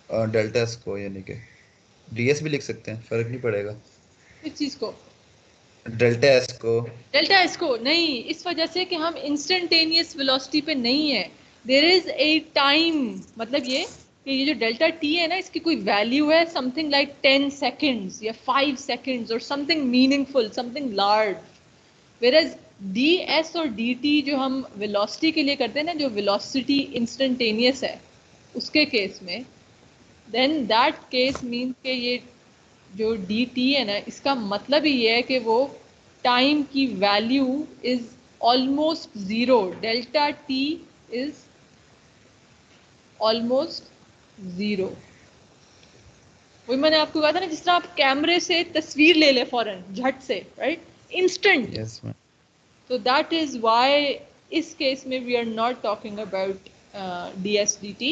डेल्टा एस को, यानी कि डीएस भी लिख सकते हैं, फर्क नहीं पड़ेगा। इस चीज को डेल्टा एस को डेल्टा एस को नहीं, इस वजह से कि हम इंस्टेंटेनियस वेलोसिटी पे नहीं है। देयर इज ए टाइम, मतलब ये कि ये जो डेल्टा टी है ना, इसकी कोई वैल्यू है समथिंग लाइक 10 सेकेंड्स या 5 सेकेंड्स और something meaningful, something large. Whereas D S और डी टी जो हम वेलोसिटी के लिए करते हैं ना, जो वेलोसिटी इंस्टेंटेनियस है उसके केस में, देन दैट केस मीन्स के ये जो डी टी है ना, इसका मतलब ही ये है कि वो टाइम की value is almost zero. Delta T is almost zero. वही मैंने आपको कहा था ना, जिस तरह आप कैमरे से तस्वीर ले ले फौरन झट से, right, instant. Yes ma'am. So that is why इस केस में we are not talking about DSDT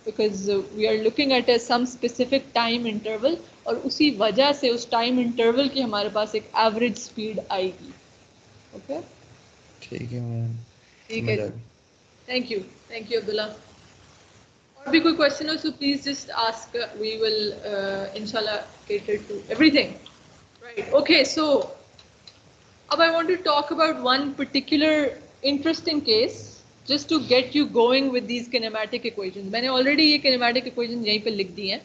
because we are looking at some specific time interval और उसी वजह से उस time interval की हमारे पास एक average speed आएगी। Okay? ठीक है मैम, ठीक है, thank you अब्दुल्ला। और भी कोई question हो so please just ask, we will inshallah cater to everything. Right, okay, so अब I want to talk about one particular interesting case just to get you going with these kinematic equations. मैंने already ये kinematic equations यहीं पे लिख दी हैं।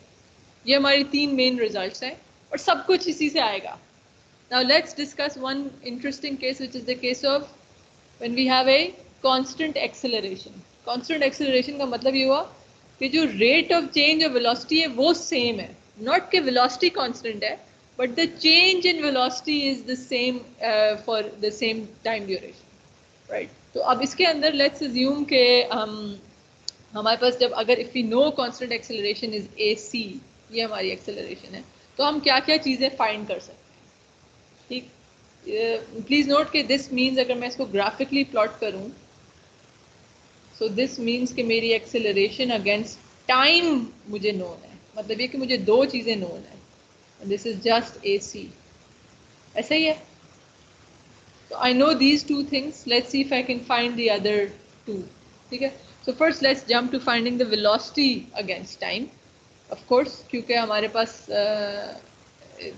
ये हमारी 3 main results हैं और सब कुछ इसी से आएगा। Now let's discuss one interesting case which is the case of when we have a constant acceleration. Constant acceleration का मतलब ये हुआ कि जो rate of change of velocity है वो same है, not कि velocity constant है, but the change in velocity is the same for the same time duration, right? तो अब इसके अंदर let's assume कि हमारे पास जब अगर if we know constant acceleration is AC, ये हमारी acceleration है, तो हम क्या क्या चीज़ें find कर सकते हैं। ठीक, प्लीज नोट कि दिस मीन्स अगर मैं इसको ग्राफिकली प्लॉट करूं, सो दिस मीन्स कि मेरी एक्सेलरेशन अगेंस्ट टाइम मुझे नोन है, मतलब ये कि मुझे दो चीज़ें नोन है, दिस इज जस्ट AC, ऐसा ही है। So I know these two things, let's see if I can find the other two, ठीक है। So first let's jump to finding the velocity against time, of course, क्योंकि हमारे पास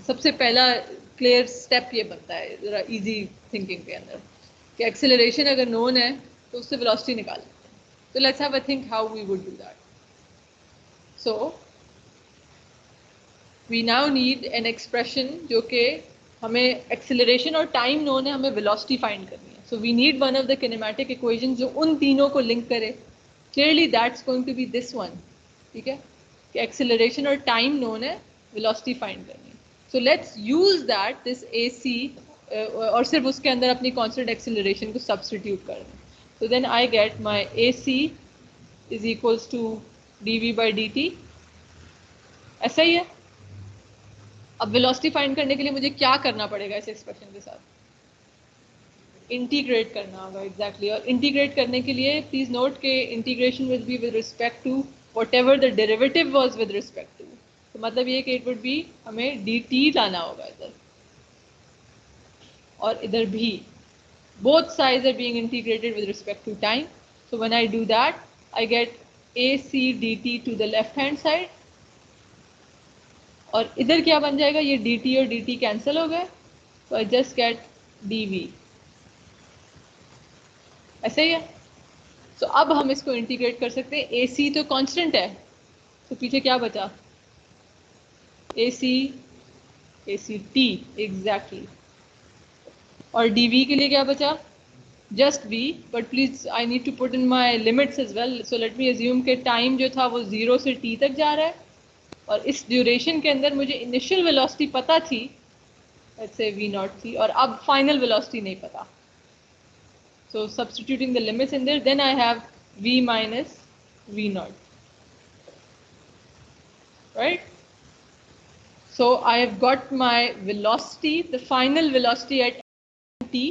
सबसे पहला clear step ये बनता है जरा इजी थिंकिंग के अंदर कि एक्सेलरेशन अगर नोन है तो उससे वेलोसिटी निकाल सकते हैं। तो let's have a think how we would do that. So we now need an expression जो कि हमें एक्सेलरेशन और टाइम नोन है, हमें वेलोसिटी फाइंड करनी है। So we need one of the kinematic equation जो उन तीनों को लिंक करे। Clearly that's going to be this one, ठीक है, कि एक्सेलरेशन और टाइम नोन है, वेलोसिटी फाइंड करनी है। So let's use that, this AC, और सिर्फ उसके अंदर अपनी constant acceleration को substitute कर दें। So then I get my AC is equals to dV by dt, ऐसा ही है। अब velocity find करने के लिए मुझे क्या करना पड़ेगा इस expression के साथ? इंटीग्रेट करना होगा, एग्जैक्टली। और इंटीग्रेट करने के लिए प्लीज नोट के integration will be with respect to whatever the derivative was with respect to. तो मतलब ये कि इट वुड बी, हमें dt लाना होगा इधर और इधर भी, both sides are being integrated with respect to time. So when I do that, I get AC dt to the left hand side, और इधर क्या बन जाएगा, ये dt और dt कैंसिल हो गए, तो I just get dv, ऐसे ही है। तो अब हम इसको इंटीग्रेट कर सकते हैं। AC तो कांस्टेंट है, तो पीछे क्या बचा, AC t, एग्जैक्टली। और dv के लिए क्या बचा, just v, but please I need to put in my limits as well. So let me assume के टाइम जो था वो 0 से t तक जा रहा है, और इस ड्यूरेशन के अंदर मुझे इनिशियल वेलोसिटी पता थी, लेट्स से v0 थी, और अब फाइनल वेलोसिटी नहीं पता। So substituting the limits in there, then I have v minus v0, right? So I have got my velocity, the final velocity at t,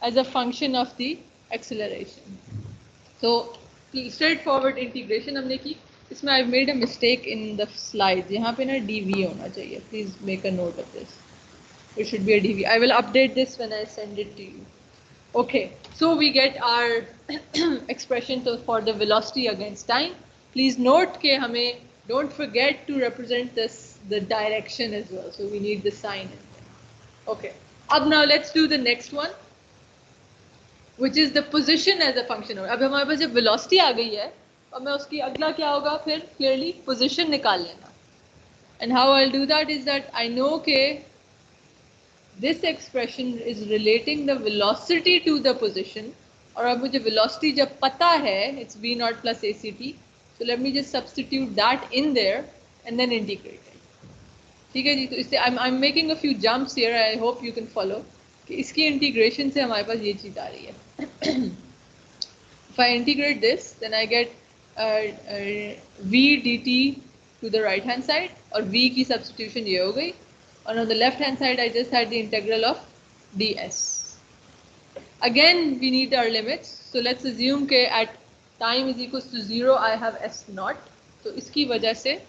as a function of the acceleration. So straightforward integration हमने की। इसमें I've made a mistake in the slides, यहाँ पे ना dv होना चाहिए, please make a note of this. It should be a dv. I will update this when I send it to you. Okay, so we get our expression for the velocity against time. Please note ke hame don't forget to represent this the direction as well. So we need the sign in there. Okay. Ab now let's do the next one, which is the position as a function of. अब हमारे पास जब velocity आ गई है, और मैं उसकी अगला क्या होगा फिर clearly position निकाल लेना. And how I'll do that is that I know के this expression is relating the velocity to the position, और अब मुझे velocity जब पता है, it's v naught plus act. So let me just substitute that in there and then integrate it. ठीक है जी, तो इससे I'm making a few jumps here. I hope you can follow. कि इसकी integration से हमारे पास ये चीज़ आ रही है. If I integrate this, then I get v dt to the right hand side, और v की substitution ये हो गई, and on the left hand side I just had the integral of ds. Again we need our limits, so let's assume that at time is equals to 0 I have s naught. So इसकी वजह से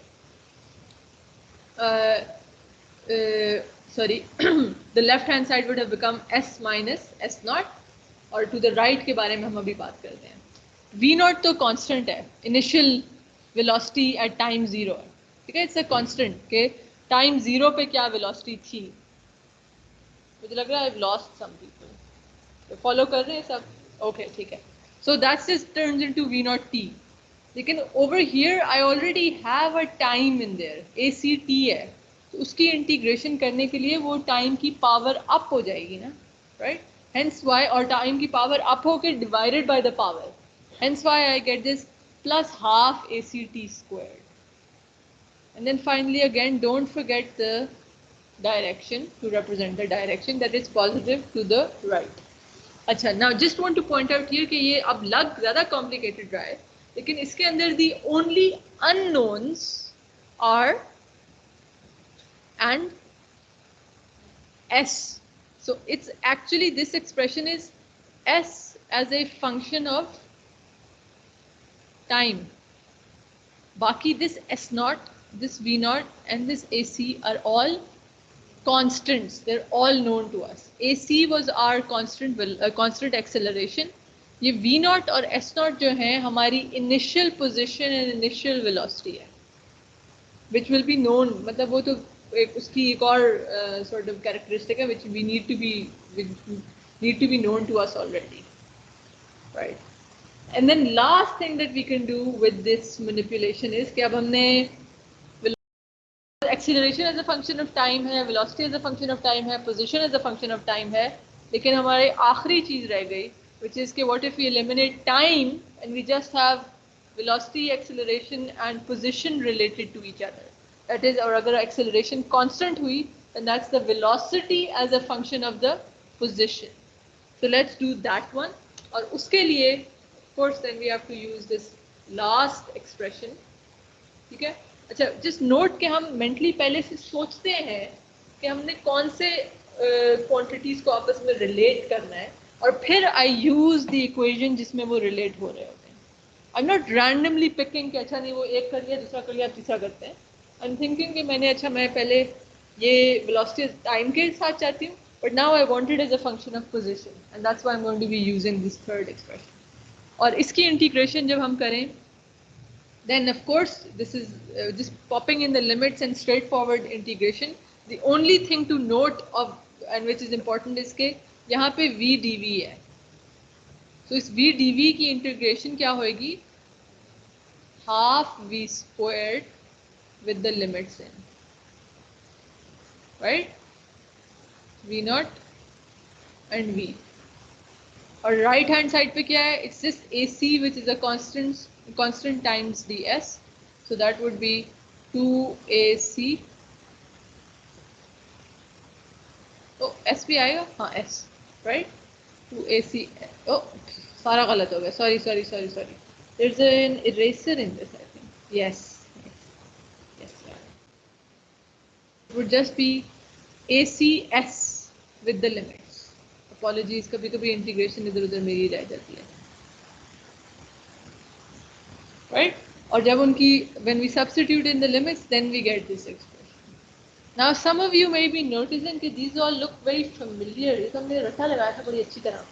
sorry the left hand side would have become s minus s naught, और to the right के बारे में हम अभी बात करते हैं. v naught तो constant है, initial velocity at time 0 है, ठीक है, it's a constant के time 0 पे क्या velocity थी. मुझे लग रहा है I've lost some people. तो follow कर रहे हैं सब? Okay, ठीक है. So that just turns into v naught t. लेकिन over here I already have a time in there, act है, तो उसकी integration करने के लिए वो time की power up हो जाएगी ना, right? Hence why, और time की power up होके divided by the power. Hence why I get this plus half act squared. And then finally again, don't forget the direction to represent the direction, that is positive to the right. अच्छा, now just want to point out here कि ये अब लग ज़्यादा complicated रहा है, लेकिन इसके अंदर the only unknowns are and s. So it's actually, this expression is s as a function of time. Baki this s naught, this v naught and this ac are all constants. They're all known to us. ac was our constant acceleration. ये v naught और s naught जो हैं हमारी initial position and initial velocity है, which will be known. मतलब वो तो उसकी एक और sort of characteristic है which we need to be known to us already, right? And then last thing that we can do with this manipulation is कि अब हमने acceleration as a function of time है, velocity as a function of time है, position as a function of time है, लेकिन हमारे आखिरी चीज़ रह गई, which is कि what if we eliminate time and we just have velocity, acceleration and position related to each other. That is, और अगर acceleration constant हुई, then that's the velocity as a function of the position. So let's do that one. और उसके लिए, of course, then we have to use this last expression. ठीक है? अच्छा, just note कि हम mentally पहले से सोचते हैं कि हमने कौन से quantities को आपस में relate करना है, और फिर I use the equation जिसमें वो relate हो रहे होते हैं. I'm not randomly picking कि अच्छा नहीं वो एक कर लिया, दूसरा कर लिया, तीसरा करते हैं. I'm thinking कि मैं पहले ये velocity time के साथ चाहती हूँ, but now I want it as a function of position, and that's why I'm going to be using this third expression. और इसकी integration जब हम करें, then of course this is just popping in the limits and straightforward integration. The only thing to note of and which is important is कि यहाँ पे v dv है. So इस v dv की integration क्या होगी? Half v squared with the limits in, right? v naught and v. और right hand side पे क्या है? It's just ac, which is a constant times ds. So that would be 2ac. Oh, s भी आएगा? हाँ, s, right? 2ac. Oh, सारा गलत हो गया. Sorry. There's an eraser in this, I think. Yes. It would just be acs with the limits. Apologies, कभी-कभी integration इधर-उधर मेरी रह जाती है. Right? और जब उनकी, when we substitute in the limits, then we get this expression. Now some of you may be noticing that these all look very familiar. ये तो हमने रट्टा लगाया था बड़ी अच्छी तरह.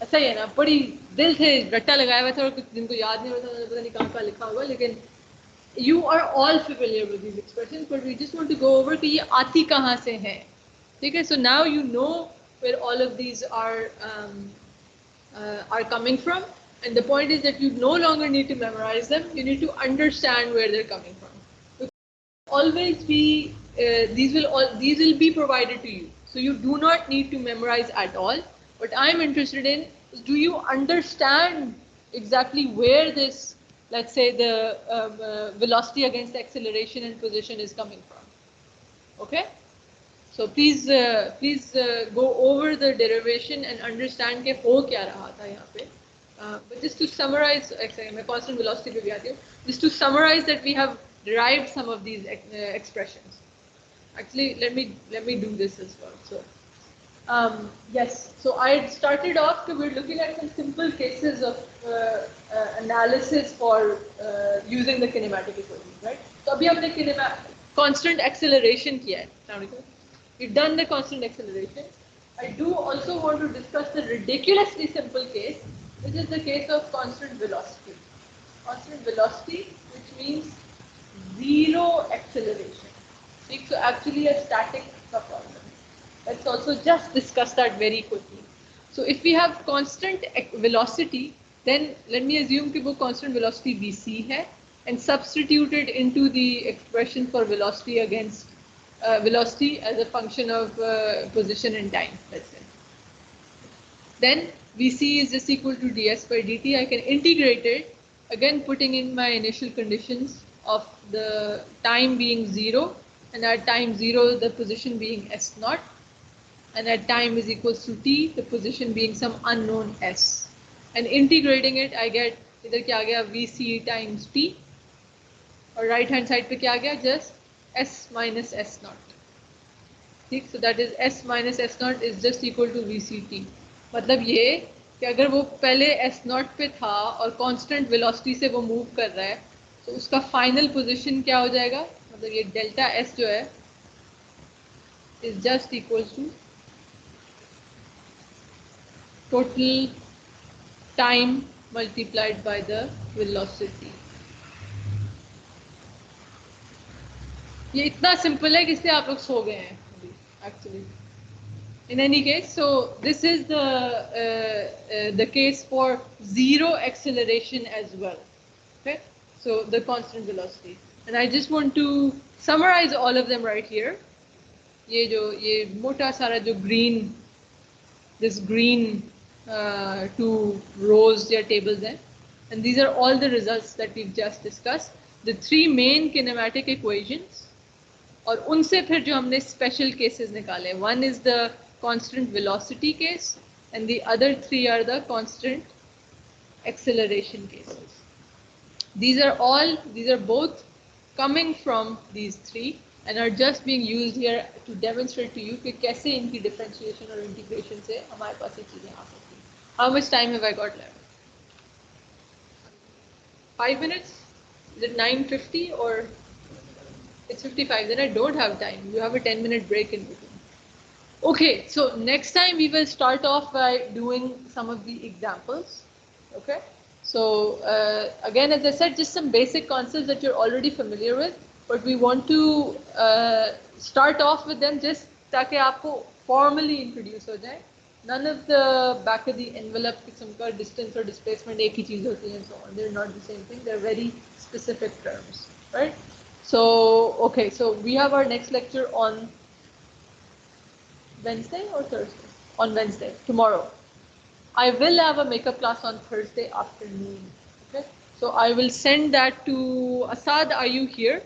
ऐसा ही है ना, बड़ी दिल से रट्टा लगाया हुआ था और कुछ जिनको याद नहीं होता पता नहीं कहाँ लिखा होगा, लेकिन you are all familiar with these expressions, but we just want to go over कि ये आती कहाँ से हैं. ठीक है, so now you know where all of these are coming from, and the point is that you no longer need to memorize them. You need to understand where they're coming from. Always be these will be provided to you, so you do not need to memorize at all. What I'm interested in is, do you understand exactly where this, let's say, the velocity against acceleration and position is coming from? Okay, so please go over the derivation and understand के हो क्या रहा था यहाँ पे. But just to summarize, मैं constant velocity पे भी आती हूँ. Just to summarize that we have derived some of these expressions. Actually, let me do this as well. So yes, so I started off that we're looking at some simple cases of analysis for using the kinematic equation, right? So अभी हमने constant acceleration किया है. We've done the constant acceleration. I do also want to discuss the ridiculously simple case, which is the case of constant velocity. Constant velocity, which means zero acceleration. So actually a static problem. Let's also just discuss that very quickly. So if we have constant velocity, then let me assume that वो constant velocity vc है, and substitute it into the expression for velocity against velocity as a function of position and time, let's say. Then vc is just equal to ds by dt. I can integrate it, again putting in my initial conditions of the time being 0, and at time 0 the position being s naught, and at time is equals to t, the position being some unknown s. And integrating it, I get इधर क्या आ गया vc times t, और right hand side पे क्या आ गया, just s minus s naught. ठीक, so that is s minus s naught is just equal to vct. मतलब ये कि अगर वो पहले s naught पे था और constant velocity से वो move कर रहा है, तो उसका final position क्या हो जाएगा, मतलब ये delta s जो है is just equals to total time multiplied by the velocity. ये इतना simple है कि इससे आप लोग सो गए हैं actually. In any case, so this is the case for zero acceleration as well. Okay, so the constant velocity, and I just want to summarize all of them right here. ये मोटा सारा जो green, this green two rows या tables हैं, and these are all the results that we've just discussed. The three main kinematic equations, और उनसे फिर जो हमने special cases निकाले. One is the constant velocity case, and the other three are the constant acceleration cases. These are both coming from these three and are just being used here to demonstrate to you कि कैसे इनकी differentiation और integration से हमारे पास ये चीजें आ सकती हैं. How much time have I got left? 5 minutes? Is it 9:50 or it's 55? Then I don't have time. You have a 10-minute break in between. Okay, so next time we will start off by doing some of the examples. Okay, so again, as I said, just some basic concepts that you're already familiar with, but we want to start off with them just ताकि आपको formally introduce हो जाए. None of the back of the envelope किस्म का distance or displacement एक ही चीज होती है and so on. They're not the same thing. They're very specific terms, right? So okay, so we have our next lecture on Wednesday or Thursday? On Wednesday, tomorrow. I will have a makeup class on Thursday afternoon. Okay, so I will send that to Asad. Are you here?